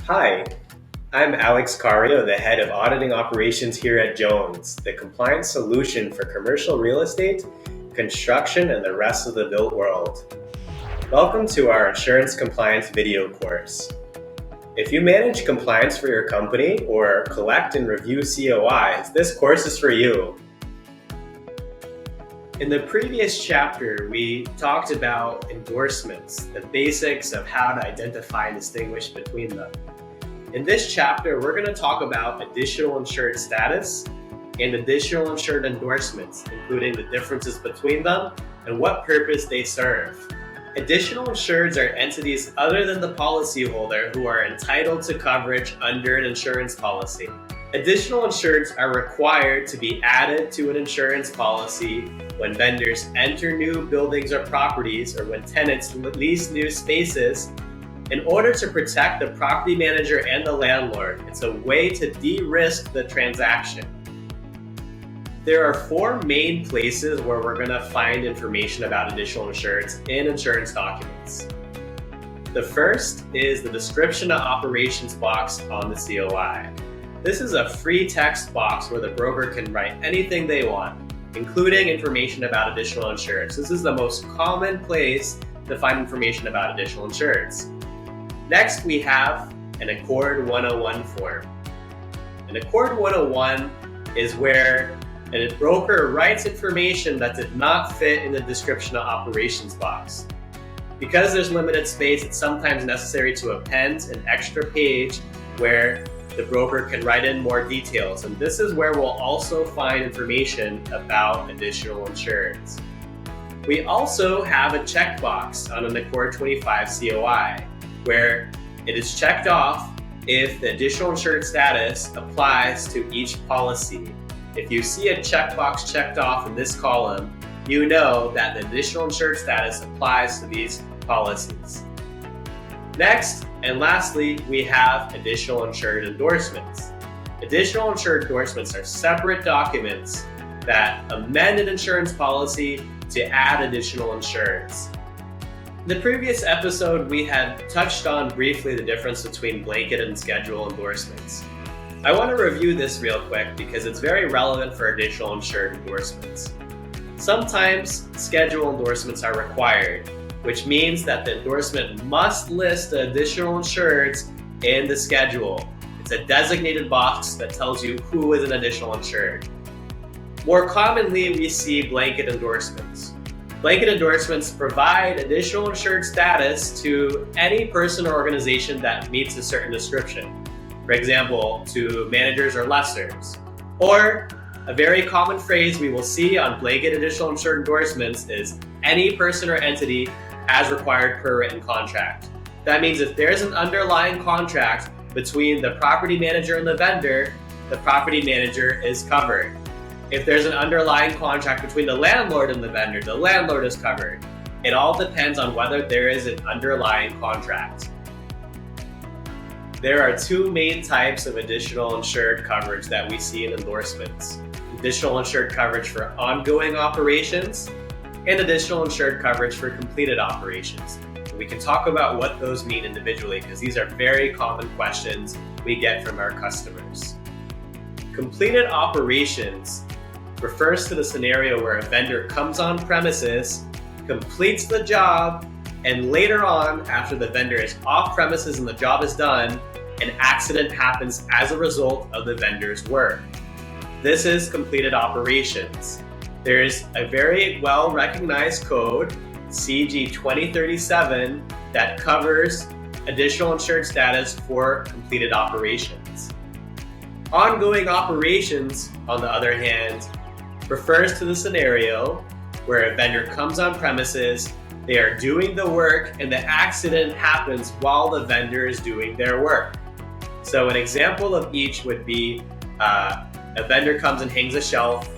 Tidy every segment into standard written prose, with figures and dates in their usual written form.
Hi, I'm Alex Cario, the head of auditing operations here at Jones, the compliance solution for commercial real estate, construction, and the rest of the built world. Welcome to our insurance compliance video course. If you manage compliance for your company or collect and review COIs, this course is for you. In the previous chapter, we talked about endorsements, the basics of how to identify and distinguish between them. In this chapter, we're going to talk about additional insured status and additional insured endorsements, including the differences between them and what purpose they serve. Additional insureds are entities other than the policyholder who are entitled to coverage under an insurance policy. Additional insureds are required to be added to an insurance policy when vendors enter new buildings or properties or when tenants lease new spaces in order to protect the property manager and the landlord. It's a way to de-risk the transaction. There are four main places where we're going to find information about additional insureds in insurance documents. The first is the description of operations box on the COI. This is a free text box where the broker can write anything they want, including information about additional insureds. This is the most common place to find information about additional insureds. Next, we have an Accord 101 form. An Accord 101 is where a broker writes information that did not fit in the description of operations box. Because there's limited space, it's sometimes necessary to append an extra page where the broker can write in more details. And this is where we'll also find information about additional insureds. We also have a checkbox on an Accord 25 COI, where it is checked off if the additional insured status applies to each policy. If you see a checkbox checked off in this column, you know that the additional insured status applies to these policies. Next, and lastly, we have additional insured endorsements. Additional insured endorsements are separate documents that amend an insurance policy to add additional insureds. In the previous episode, we had touched on briefly the difference between blanket and schedule endorsements. I want to review this real quick because it's very relevant for additional insured endorsements. Sometimes schedule endorsements are required, which means that the endorsement must list the additional insureds in the schedule. It's a designated box that tells you who is an additional insured. More commonly, we see blanket endorsements. Blanket endorsements provide additional insured status to any person or organization that meets a certain description. For example, to managers or lessors. Or a very common phrase we will see on blanket additional insured endorsements is any person or entity as required per written contract. That means if there's an underlying contract between the property manager and the vendor, the property manager is covered. If there's an underlying contract between the landlord and the vendor, the landlord is covered. It all depends on whether there is an underlying contract. There are two main types of additional insured coverage that we see in endorsements. Additional insured coverage for ongoing operations and additional insured coverage for completed operations. We can talk about what those mean individually because these are very common questions we get from our customers. Completed operations refers to the scenario where a vendor comes on premises, completes the job, and later on, after the vendor is off premises and the job is done, an accident happens as a result of the vendor's work. This is completed operations. There's a very well-recognized code, CG 2037, that covers additional insured status for completed operations. Ongoing operations, on the other hand, refers to the scenario where a vendor comes on premises, they are doing the work, and the accident happens while the vendor is doing their work. So an example of each would be a vendor comes and hangs a shelf,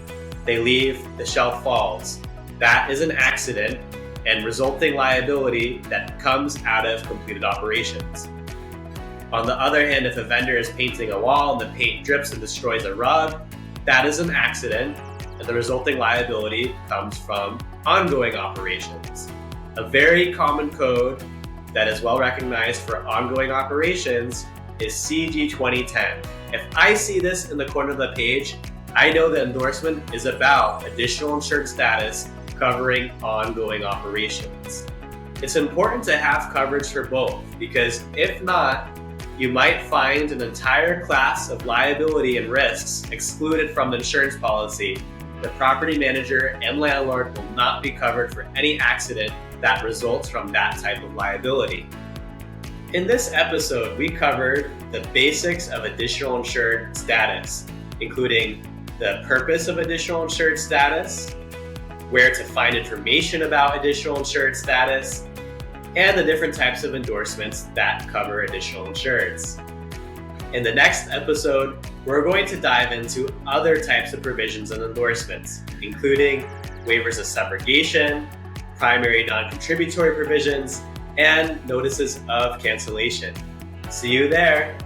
they leave, the shelf falls. That is an accident and resulting liability that comes out of completed operations. On the other hand, if a vendor is painting a wall and the paint drips and destroys a rug, that is an accident, and the resulting liability comes from ongoing operations. A very common code that is well recognized for ongoing operations is CG 2010. If I see this in the corner of the page, I know the endorsement is about additional insured status covering ongoing operations. It's important to have coverage for both because if not, you might find an entire class of liability and risks excluded from the insurance policy. The property manager and landlord will not be covered for any accident that results from that type of liability. In this episode, we covered the basics of additional insured status, including the purpose of additional insured status, where to find information about additional insured status, and the different types of endorsements that cover additional insureds. In the next episode, we're going to dive into other types of provisions and endorsements, including waivers of subrogation, primary non-contributory provisions, and notices of cancellation. See you there.